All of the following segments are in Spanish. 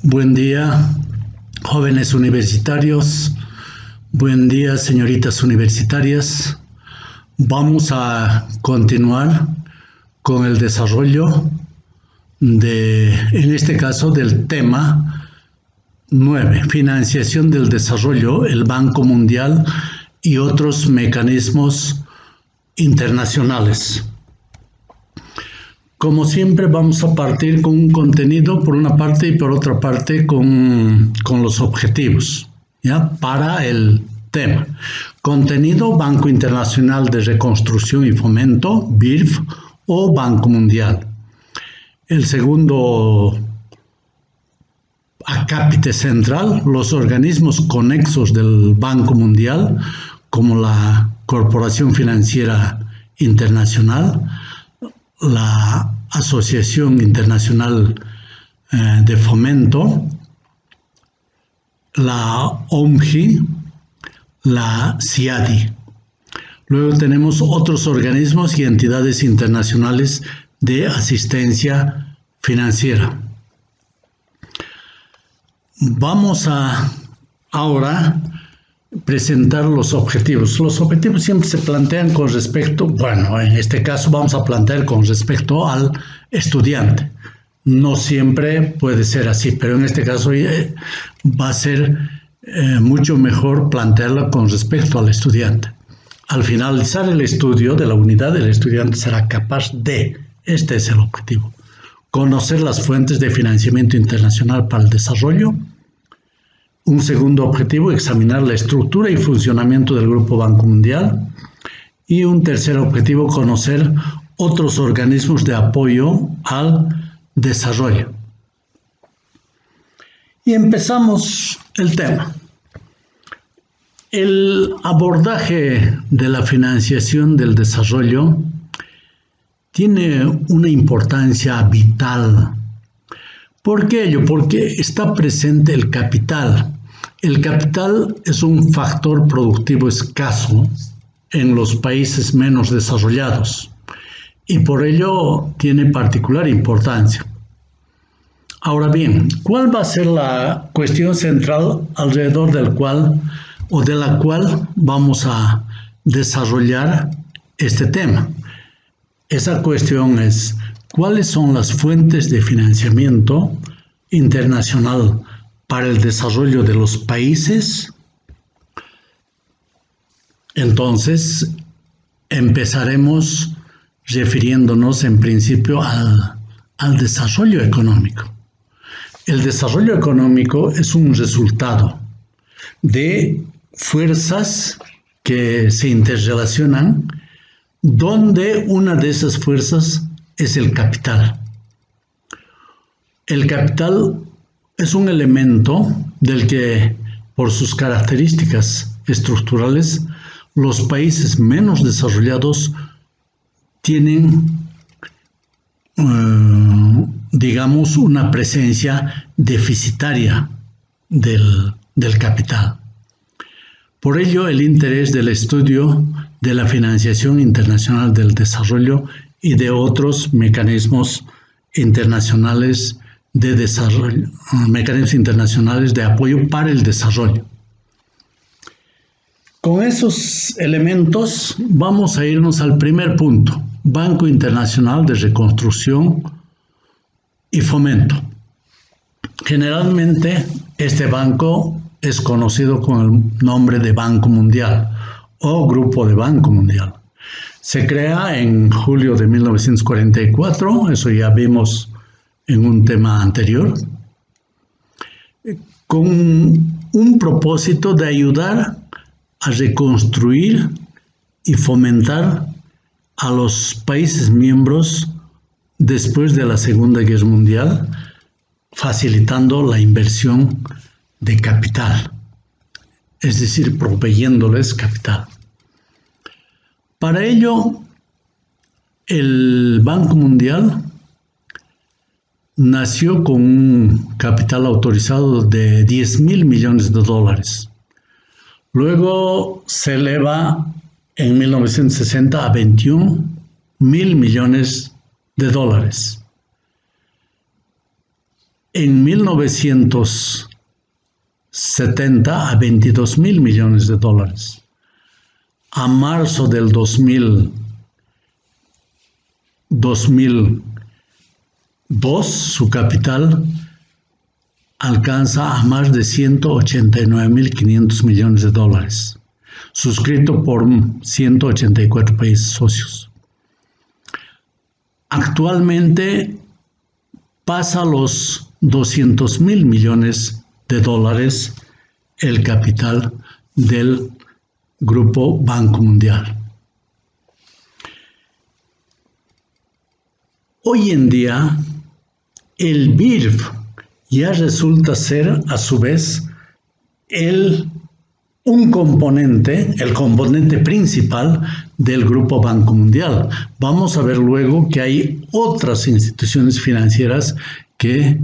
Buen día, jóvenes universitarios. Buen día, señoritas universitarias. Vamos a continuar con el desarrollo en este caso, del tema 9, financiación del desarrollo, el Banco Mundial y otros mecanismos internacionales. Como siempre, vamos a partir con un contenido por una parte y por otra parte con los objetivos, ¿ya? Para el tema. Contenido: Banco Internacional de Reconstrucción y Fomento, BIRF, o Banco Mundial. El segundo acápite central: los organismos conexos del Banco Mundial, como la Corporación Financiera Internacional, la Asociación Internacional de Fomento, la OMGI, la CIADI. Luego tenemos otros organismos y entidades internacionales de asistencia financiera. Vamos a ahora presentar los objetivos. Los objetivos siempre se plantean con respecto, bueno, en este caso vamos a plantear con respecto al estudiante. No siempre puede ser así, pero en este caso va a ser mucho mejor plantearlo con respecto al estudiante. Al finalizar el estudio de la unidad, el estudiante será capaz de, este es el objetivo, conocer las fuentes de financiamiento internacional para el desarrollo. Un segundo objetivo: examinar la estructura y funcionamiento del Grupo Banco Mundial. Y un tercer objetivo: conocer otros organismos de apoyo al desarrollo. Y empezamos el tema. El abordaje de la financiación del desarrollo tiene una importancia vital. ¿Por qué ello? Porque está presente el capital. El capital es un factor productivo escaso en los países menos desarrollados y por ello tiene particular importancia. Ahora bien, ¿cuál va a ser la cuestión central alrededor del cual o de la cual vamos a desarrollar este tema? Esa cuestión es: ¿cuáles son las fuentes de financiamiento internacional para el desarrollo de los países? Entonces, empezaremos refiriéndonos en principio al desarrollo económico. El desarrollo económico es un resultado de fuerzas que se interrelacionan, donde una de esas fuerzas es el capital. El capital es un elemento del que, por sus características estructurales, los países menos desarrollados tienen, digamos, una presencia deficitaria del capital. Por ello, el interés del estudio de la financiación internacional del desarrollo y de otros mecanismos internacionales de desarrollo, mecanismos internacionales de apoyo para el desarrollo. Con esos elementos vamos a irnos al primer punto: Banco Internacional de Reconstrucción y Fomento. Generalmente este banco es conocido con el nombre de Banco Mundial o Grupo de Banco Mundial. Se crea en julio de 1944, eso ya vimos en un tema anterior, con un propósito de ayudar a reconstruir y fomentar a los países miembros después de la Segunda Guerra Mundial, facilitando la inversión de capital, es decir, proveyéndoles capital. Para ello, el Banco Mundial nació con un capital autorizado de 10.000 millones de dólares. Luego se eleva en 1960 a 21.000 millones de dólares. en 1970 a 22 mil millones de dólares. A marzo del 2002, su capital alcanza a más de 189.500 millones de dólares, suscrito por 184 países socios. Actualmente pasa los 200.000 millones de dólares el capital del Grupo Banco Mundial. Hoy en día, el BIRF ya resulta ser, a su vez, el componente principal del Grupo Banco Mundial. Vamos a ver luego que hay otras instituciones financieras que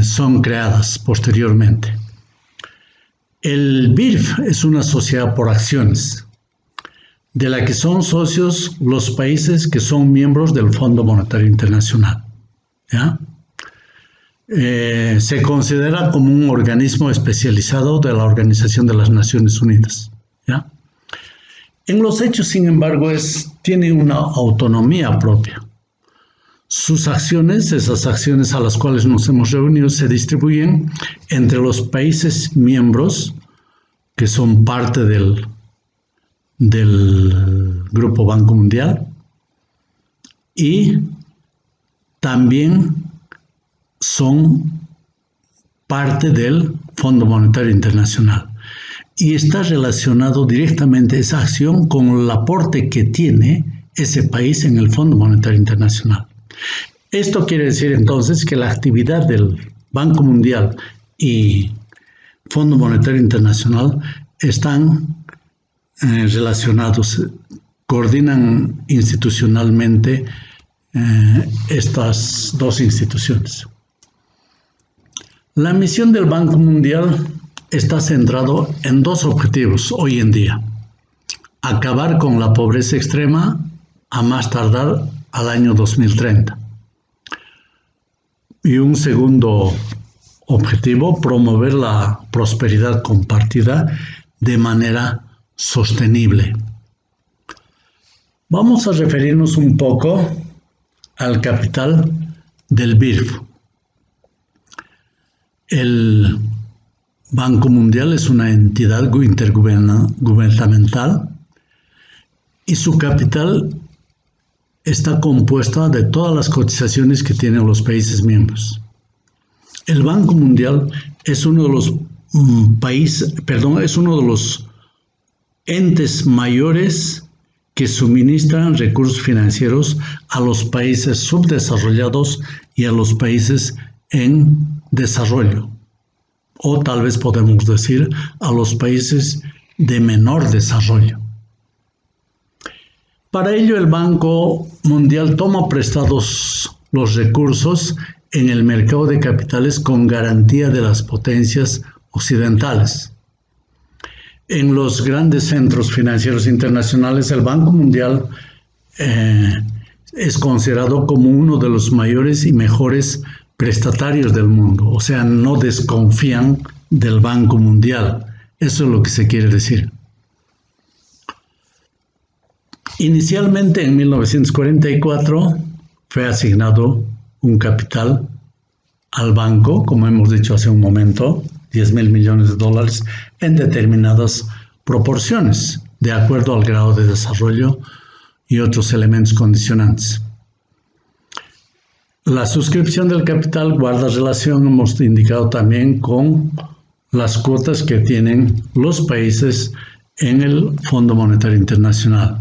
son creadas posteriormente. El BIRF es una sociedad por acciones, de la que son socios los países que son miembros del Fondo Monetario Internacional. ¿Ya? Se considera como un organismo especializado de la Organización de las Naciones Unidas. ¿Ya? En los hechos, sin embargo, tiene una autonomía propia. Sus acciones, esas acciones a las cuales nos hemos reunido, se distribuyen entre los países miembros que son parte del Grupo Banco Mundial y también son parte del Fondo Monetario Internacional, y está relacionado directamente esa acción con el aporte que tiene ese país en el Fondo Monetario Internacional. Esto quiere decir entonces que la actividad del Banco Mundial y Fondo Monetario Internacional están relacionados, coordinan institucionalmente estas dos instituciones. La misión del Banco Mundial está centrado en dos objetivos hoy en día: acabar con la pobreza extrema a más tardar al año 2030. Y un segundo objetivo, promover la prosperidad compartida de manera sostenible. Vamos a referirnos un poco al capital del BIRF. El Banco Mundial es una entidad intergubernamental y su capital está compuesta de todas las cotizaciones que tienen los países miembros. El Banco Mundial es uno de los entes mayores que suministran recursos financieros a los países subdesarrollados y a los países en desarrollo, o tal vez podemos decir a los países de menor desarrollo. Para ello, el Banco Mundial toma prestados los recursos en el mercado de capitales con garantía de las potencias occidentales. En los grandes centros financieros internacionales, el Banco Mundial es considerado como uno de los mayores y mejores prestatarios del mundo, o sea, no desconfían del Banco Mundial. Eso es lo que se quiere decir. Inicialmente, en 1944, fue asignado un capital al banco, como hemos dicho hace un momento, 10.000 millones de dólares, en determinadas proporciones, de acuerdo al grado de desarrollo y otros elementos condicionantes. La suscripción del capital guarda relación, hemos indicado también, con las cuotas que tienen los países en el Fondo Monetario Internacional,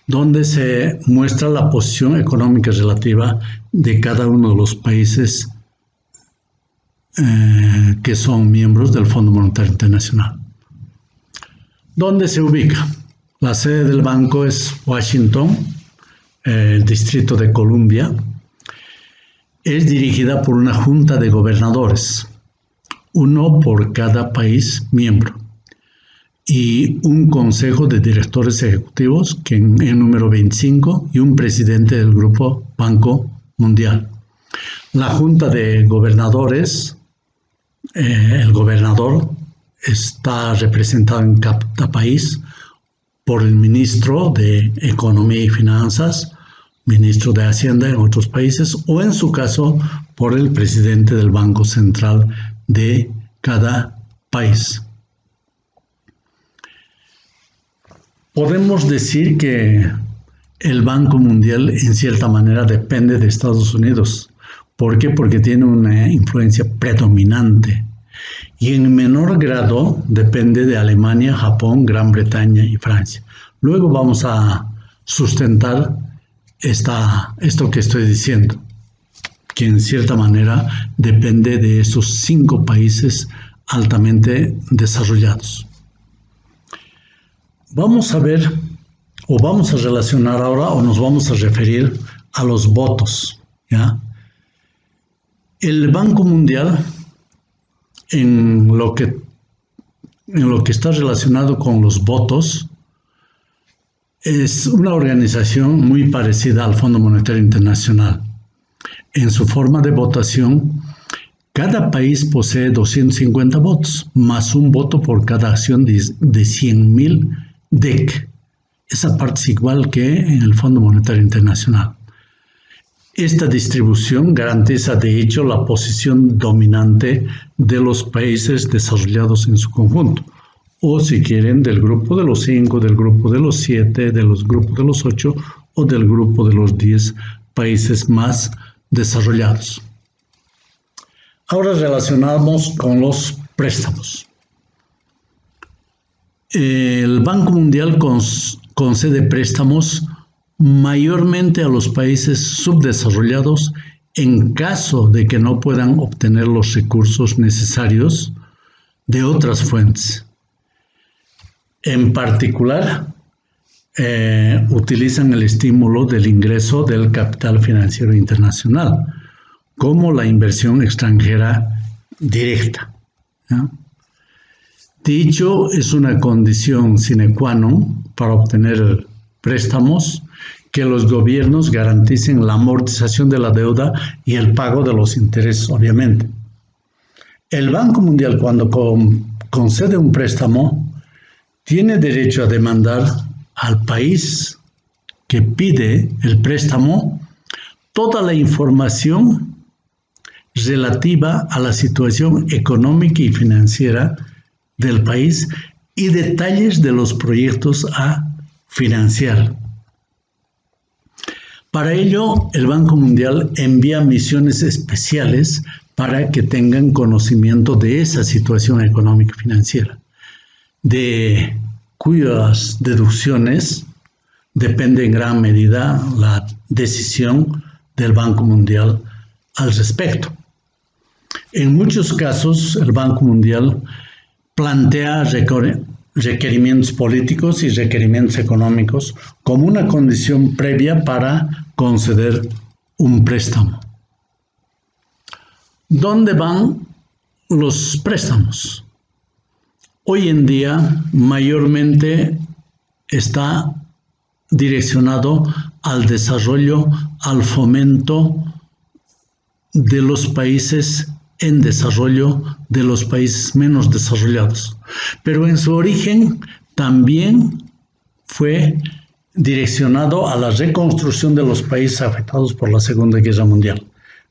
donde se muestra la posición económica relativa de cada uno de los países que son miembros del Fondo Monetario Internacional. ¿Dónde se ubica? La sede del banco es Washington, el Distrito de Columbia. Es dirigida por una junta de gobernadores, uno por cada país miembro, y un consejo de directores ejecutivos, que en número 25, y un presidente del Grupo Banco Mundial. La Junta de Gobernadores, el gobernador, está representado en cada país por el ministro de Economía y Finanzas, ministro de Hacienda en otros países, o en su caso, por el presidente del Banco Central de cada país. Podemos decir que el Banco Mundial en cierta manera depende de Estados Unidos. ¿Por qué? Porque tiene una influencia predominante y en menor grado depende de Alemania, Japón, Gran Bretaña y Francia. Luego vamos a sustentar esto que estoy diciendo, que en cierta manera depende de esos 5 países altamente desarrollados. Vamos a ver, o vamos a relacionar ahora, o nos vamos a referir a los votos, ¿ya? El Banco Mundial, en lo que está relacionado con los votos, es una organización muy parecida al Fondo Monetario Internacional. En su forma de votación, cada país posee 250 votos, más un voto por cada acción de 100.000 DEC. Esa parte es igual que en el Fondo Monetario Internacional. Esta distribución garantiza de hecho la posición dominante de los países desarrollados en su conjunto, o si quieren del grupo de los 5, del grupo de los 7, del grupo de los 8 o del grupo de los 10 países más desarrollados. Ahora relacionamos con los préstamos. El Banco Mundial concede préstamos mayormente a los países subdesarrollados en caso de que no puedan obtener los recursos necesarios de otras fuentes. En particular, utilizan el estímulo del ingreso del capital financiero internacional, como la inversión extranjera directa, ¿no? Dicho es una condición sine qua non para obtener préstamos, que los gobiernos garanticen la amortización de la deuda y el pago de los intereses, obviamente. El Banco Mundial, cuando concede un préstamo, tiene derecho a demandar al país que pide el préstamo toda la información relativa a la situación económica y financiera del país y detalles de los proyectos a financiar. Para ello, el Banco Mundial envía misiones especiales para que tengan conocimiento de esa situación económica y financiera, de cuyas deducciones depende en gran medida la decisión del Banco Mundial al respecto. En muchos casos, el Banco Mundial plantea requerimientos políticos y requerimientos económicos como una condición previa para conceder un préstamo. ¿Dónde van los préstamos? Hoy en día mayormente está direccionado al desarrollo, al fomento de los países en desarrollo, de los países menos desarrollados. Pero en su origen también fue direccionado a la reconstrucción de los países afectados por la Segunda Guerra Mundial,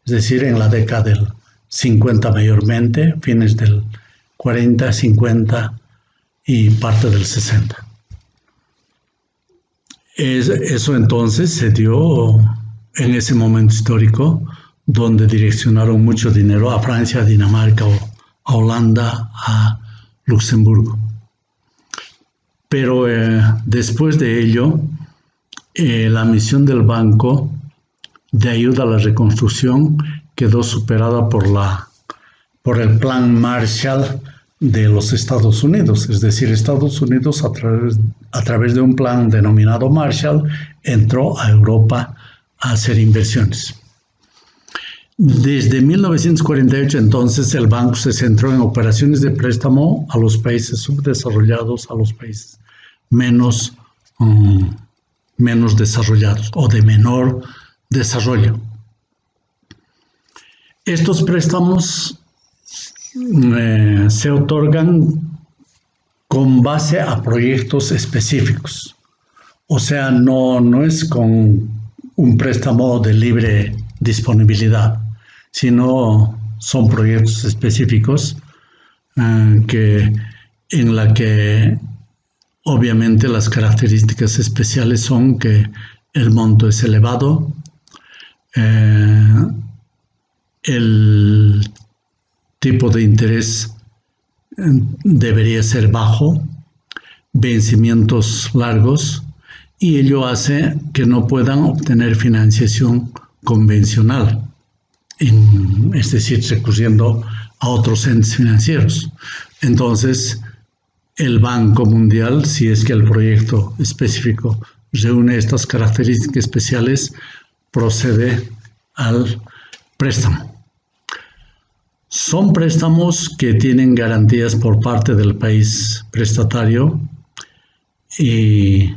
es decir, en la década del 50 mayormente, fines del 40, 50 y parte del 60. Eso entonces se dio en ese momento histórico, donde direccionaron mucho dinero a Francia, a Dinamarca, a Holanda, a Luxemburgo. Pero después de ello, la misión del banco de ayuda a la reconstrucción quedó superada por el plan Marshall de los Estados Unidos. Es decir, Estados Unidos a través de un plan denominado Marshall entró a Europa a hacer inversiones. Desde 1948 entonces el banco se centró en operaciones de préstamo a los países subdesarrollados, a los países menos desarrollados o de menor desarrollo. Estos préstamos se otorgan con base a proyectos específicos. O sea, no es con un préstamo de libre disponibilidad, sino son proyectos específicos en la que obviamente las características especiales son que el monto es elevado, el tipo de interés debería ser bajo, vencimientos largos, y ello hace que no puedan obtener financiación convencional, es decir, recurriendo a otros entes financieros. Entonces, el Banco Mundial, si es que el proyecto específico reúne estas características especiales, procede al préstamo. Son préstamos que tienen garantías por parte del país prestatario y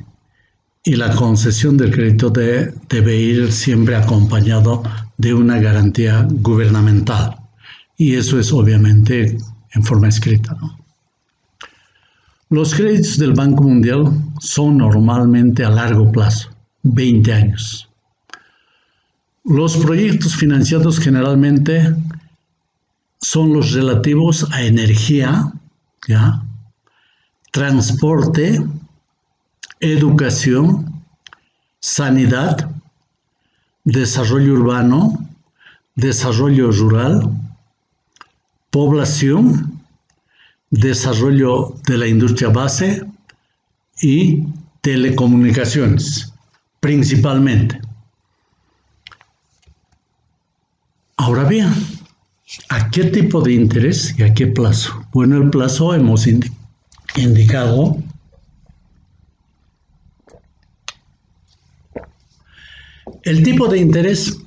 la concesión del crédito debe ir siempre acompañado de una garantía gubernamental. Y eso es obviamente en forma escrita, ¿no? Los créditos del Banco Mundial son normalmente a largo plazo, 20 años. Los proyectos financiados generalmente son los relativos a energía, ¿ya?, transporte, educación, sanidad, desarrollo urbano, desarrollo rural, población, desarrollo de la industria base y telecomunicaciones, principalmente. Ahora bien, ¿a qué tipo de interés y a qué plazo? Bueno, el plazo hemos indicado el tipo de interés.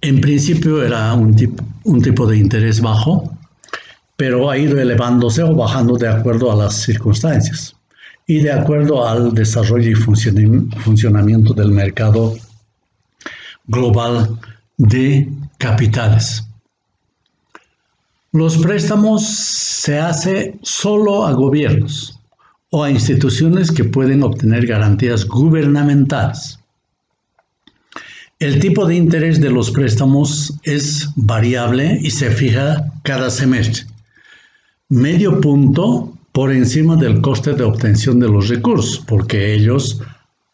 En principio era un tipo de interés bajo, pero ha ido elevándose o bajando de acuerdo a las circunstancias y de acuerdo al desarrollo y funcionamiento del mercado global de capitales. Los préstamos se hacen solo a gobiernos o a instituciones que pueden obtener garantías gubernamentales. El tipo de interés de los préstamos es variable y se fija cada semestre. Medio punto por encima del coste de obtención de los recursos, porque ellos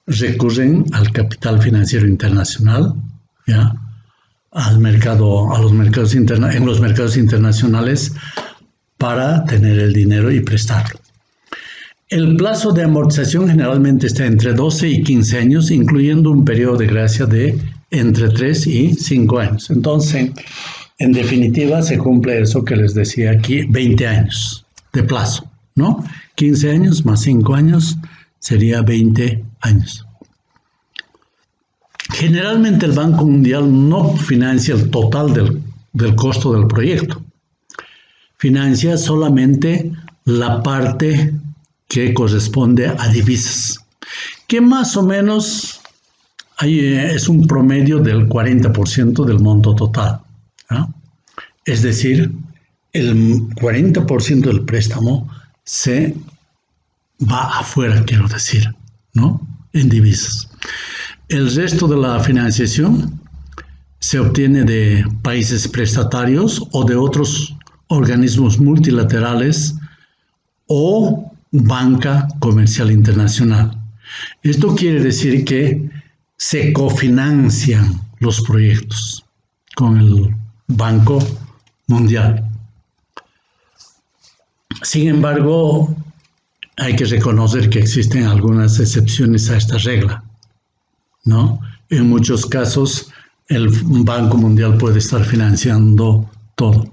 recurren al capital financiero internacional, ¿ya?, en los mercados internacionales para tener el dinero y prestarlo. El plazo de amortización generalmente está entre 12 y 15 años, incluyendo un periodo de gracia de entre 3 y 5 años. Entonces, en definitiva, se cumple eso que les decía aquí, 20 años de plazo, ¿no? 15 años más 5 años sería 20 años. Generalmente el Banco Mundial no financia el total del costo del proyecto. Financia solamente la parte que corresponde a divisas, que más o menos es un promedio del 40% del monto total, ¿no? Es decir, el 40% del préstamo se va afuera, quiero decir, ¿no?, en divisas. El resto de la financiación se obtiene de países prestatarios o de otros organismos multilaterales o banca comercial internacional. Esto quiere decir que se cofinancian los proyectos con el Banco Mundial. Sin embargo, hay que reconocer que existen algunas excepciones a esta regla, ¿no? En muchos casos, el Banco Mundial puede estar financiando todo.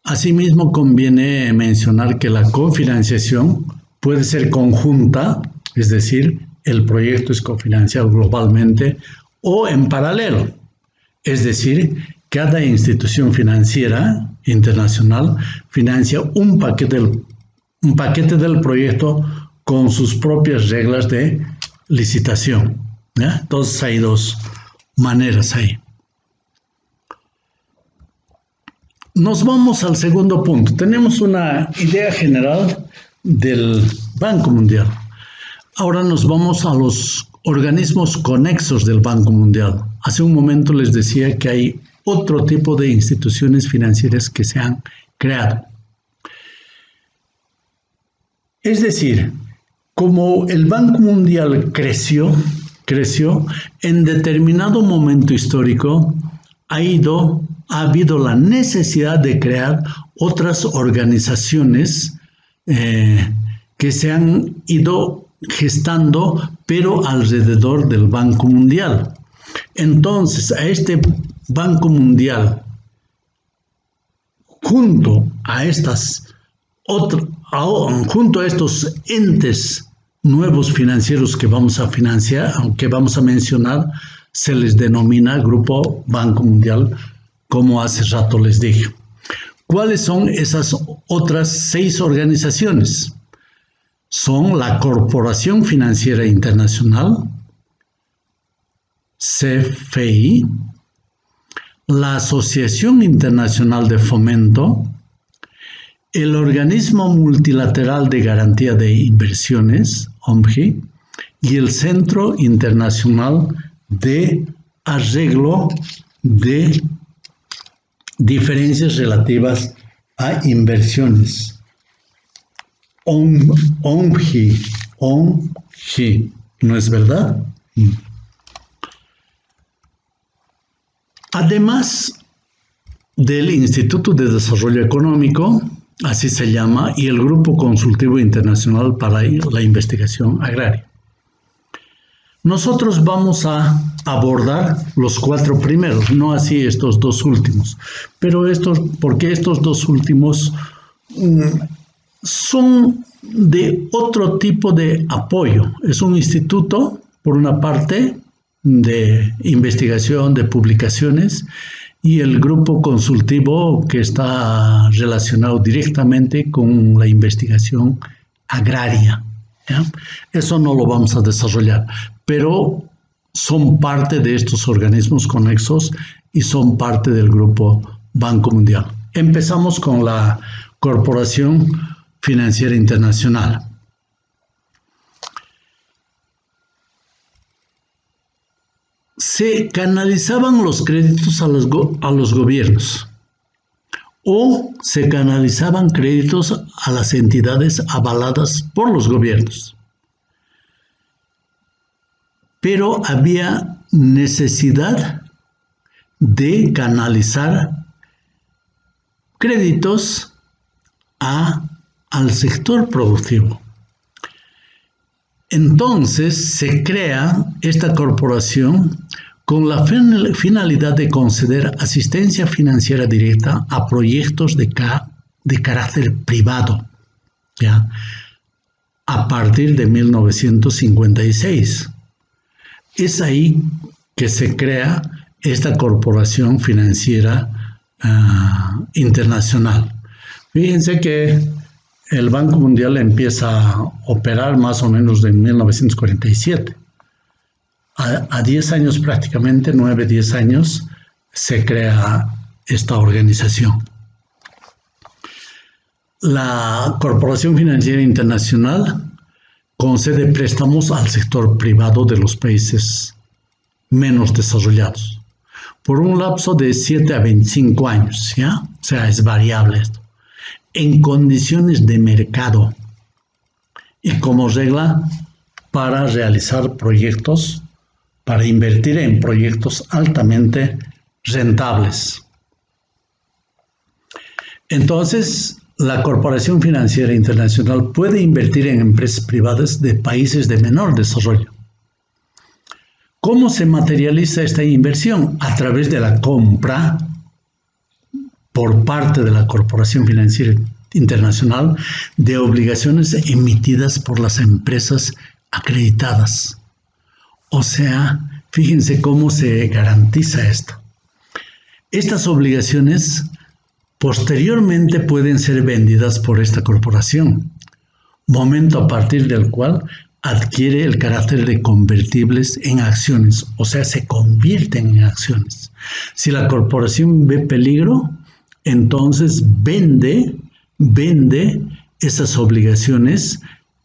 Asimismo, conviene mencionar que la cofinanciación puede ser conjunta, es decir, el proyecto es cofinanciado globalmente, o en paralelo, es decir, cada institución financiera internacional financia un paquete del proyecto con sus propias reglas de licitación, ¿ya? Entonces hay dos maneras ahí. nos vamos al segundo punto. Tenemos una idea general del Banco Mundial. Ahora nos vamos a los organismos conexos del Banco Mundial. Hace un momento les decía que hay otro tipo de instituciones financieras que se han creado. Es decir, como el Banco Mundial creció, en determinado momento histórico ha habido la necesidad de crear otras organizaciones que se han ido gestando, pero alrededor del Banco Mundial. Entonces, a este Banco Mundial, junto a estos entes nuevos financieros que vamos a mencionar, se les denomina Grupo Banco Mundial, como hace rato les dije. ¿Cuáles son esas otras 6 organizaciones? Son la Corporación Financiera Internacional, CFI, la Asociación Internacional de Fomento, el Organismo Multilateral de Garantía de Inversiones, OMGI, y el Centro Internacional de Arreglo de Diferencias Relativas a Inversiones. OMGI, ¿no es verdad? Además del Instituto de Desarrollo Económico, así se llama, y el Grupo Consultivo Internacional para la Investigación Agraria. Nosotros vamos a abordar los 4 primeros, no así estos 2 últimos, pero porque estos 2 últimos son de otro tipo de apoyo. Es un instituto, por una parte, de investigación, de publicaciones, y el grupo consultivo que está relacionado directamente con la investigación agraria, ¿ya? Eso no lo vamos a desarrollar, pero son parte de estos organismos conexos y son parte del Grupo Banco Mundial. Empezamos con la Corporación Financiera Internacional. Se canalizaban los créditos a los gobiernos o se canalizaban créditos a las entidades avaladas por los gobiernos. Pero había necesidad de canalizar créditos al sector productivo. Entonces se crea esta corporación con la finalidad de conceder asistencia financiera directa a proyectos de carácter privado, ¿ya? A partir de 1956. Es ahí que se crea esta Corporación Financiera Internacional. Fíjense que el Banco Mundial empieza a operar más o menos en 1947. A 10 años prácticamente, 9-10 años, se crea esta organización. La Corporación Financiera Internacional concede préstamos al sector privado de los países menos desarrollados por un lapso de 7 a 25 años, ¿ya? O sea, es variable esto, en condiciones de mercado y como regla para realizar proyectos, para invertir en proyectos altamente rentables. Entonces, la Corporación Financiera Internacional puede invertir en empresas privadas de países de menor desarrollo. ¿Cómo se materializa esta inversión? A través de la compra por parte de la Corporación Financiera Internacional de obligaciones emitidas por las empresas acreditadas. O sea, fíjense cómo se garantiza esto. Estas obligaciones posteriormente pueden ser vendidas por esta corporación, momento a partir del cual adquiere el carácter de convertibles en acciones, o sea, se convierten en acciones. Si la corporación ve peligro, entonces vende esas obligaciones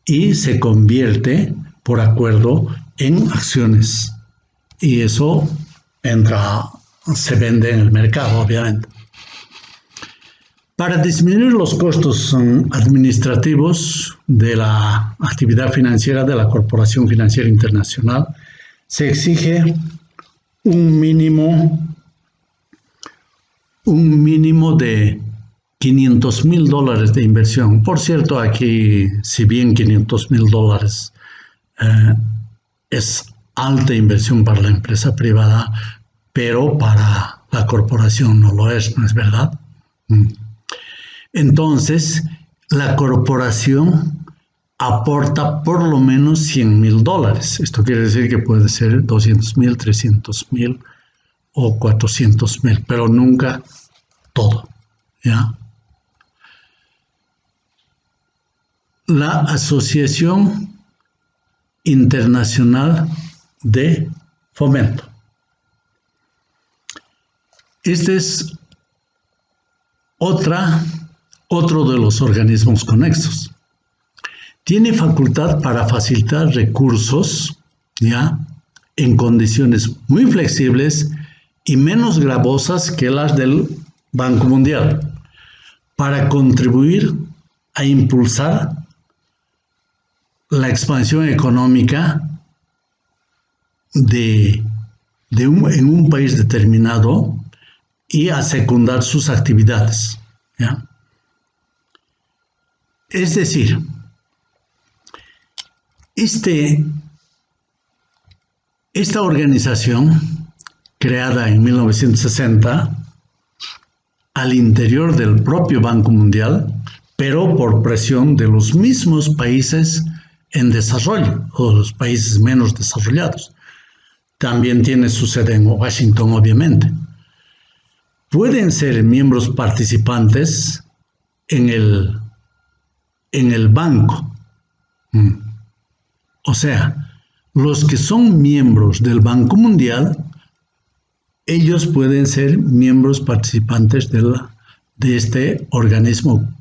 y se convierte por acuerdo en acciones. Y eso se vende en el mercado, obviamente. Para disminuir los costos administrativos de la actividad financiera de la Corporación Financiera Internacional, se exige un mínimo de $500,000 de inversión. Por cierto, aquí, si bien $500,000 es alta inversión para la empresa privada, pero para la corporación no lo es, ¿no es verdad? Entonces, la corporación aporta por lo menos $100,000. Esto quiere decir que puede ser 200,000, 300,000 o 400,000, pero nunca todo, ¿ya? La Asociación Internacional de Fomento. Este es otro de los organismos conexos. Tiene facultad para facilitar recursos, ¿ya?, en condiciones muy flexibles y menos gravosas que las del Banco Mundial, para contribuir a impulsar la expansión económica en un país determinado y a secundar sus actividades, ¿ya? Es decir, esta organización, creada en 1960, al interior del propio Banco Mundial, pero por presión de los mismos países en desarrollo, o los países menos desarrollados. También tiene su sede en Washington, obviamente. Pueden ser miembros participantes en el banco. O sea, los que son miembros del Banco Mundial, ellos pueden ser miembros participantes de este organismo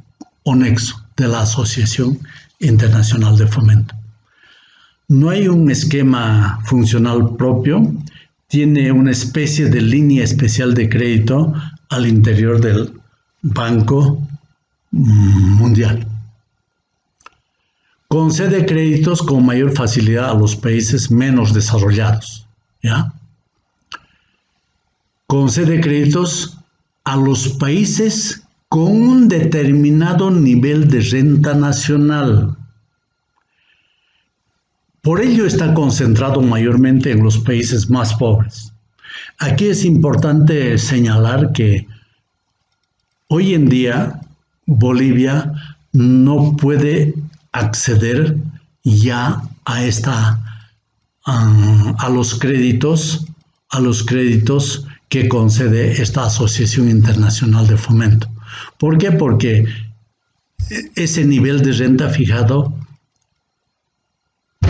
conexo, de la Asociación Internacional de Fomento. No hay un esquema funcional propio, tiene una especie de línea especial de crédito al interior del Banco Mundial. Concede créditos con mayor facilidad a los países menos desarrollados, ¿ya? Concede créditos a los países con un determinado nivel de renta nacional. Por ello está concentrado mayormente en los países más pobres. Aquí es importante señalar que hoy en día Bolivia no puede acceder ya a los créditos que concede esta Asociación Internacional de Fomento. ¿Por qué? Porque ese nivel de renta fijado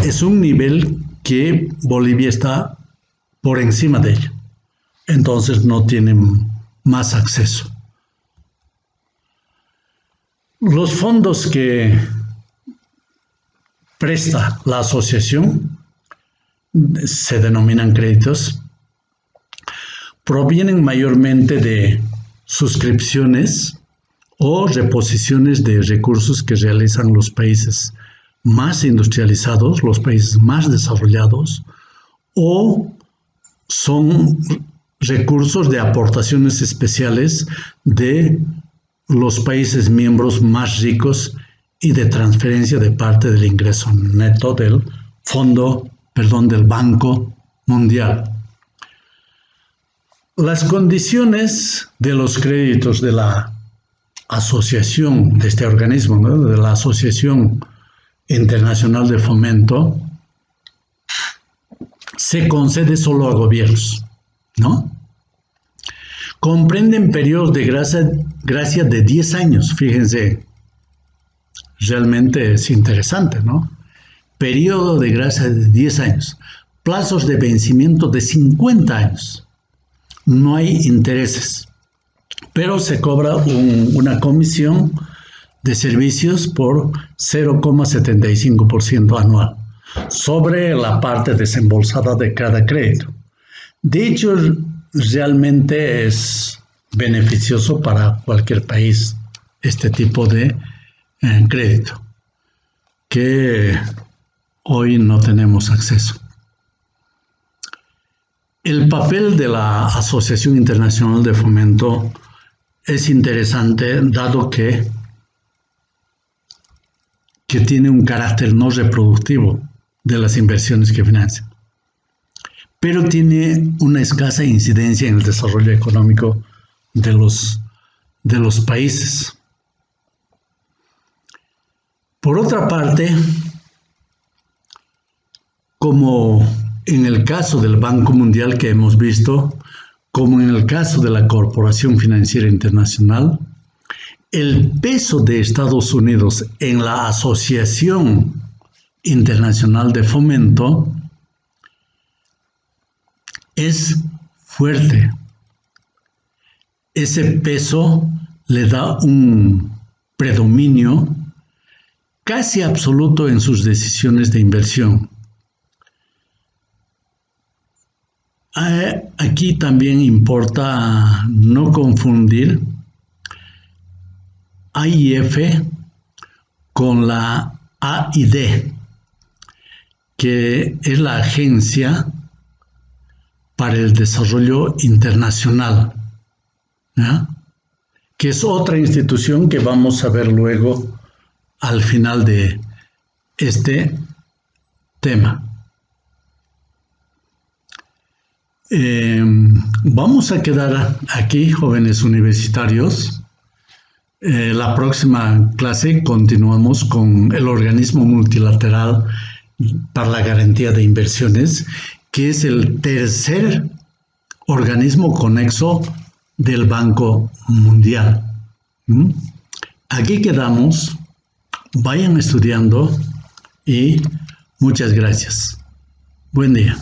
es un nivel que Bolivia está por encima de ello. Entonces no tienen más acceso. Los fondos que presta la asociación, se denominan créditos, provienen mayormente de suscripciones o reposiciones de recursos que realizan los países más industrializados, los países más desarrollados, o son recursos de aportaciones especiales de los países miembros más ricos y de transferencia de parte del ingreso neto del del Banco Mundial. Las condiciones de los créditos de la asociación, de este organismo, ¿no?, de la Asociación Internacional de Fomento, se concede solo a gobiernos, ¿no? Comprenden periodos de gracia de 10 años, fíjense, realmente es interesante, ¿no? Periodo de gracia de 10 años, plazos de vencimiento de 50 años, no hay intereses, pero se cobra una comisión de servicios por 0,75% anual sobre la parte desembolsada de cada crédito. De hecho, realmente es beneficioso para cualquier país este tipo de crédito, que hoy no tenemos acceso. El papel de la Asociación Internacional de Fomento es interesante, dado que tiene un carácter no reproductivo de las inversiones que financia, pero tiene una escasa incidencia en el desarrollo económico de los países. Por otra parte, como en el caso del Banco Mundial que hemos visto, como en el caso de la Corporación Financiera Internacional, el peso de Estados Unidos en la Asociación Internacional de Fomento es fuerte. Ese peso le da un predominio casi absoluto en sus decisiones de inversión. Aquí también importa no confundir AIF con la AID, que es la Agencia para el Desarrollo Internacional, ¿ya? Que es otra institución que vamos a ver luego al final de este tema. Vamos a quedar aquí, jóvenes universitarios. La próxima clase continuamos con el organismo multilateral para la garantía de inversiones, que es el tercer organismo conexo del Banco Mundial. Aquí quedamos. Vayan estudiando y muchas gracias. Buen día.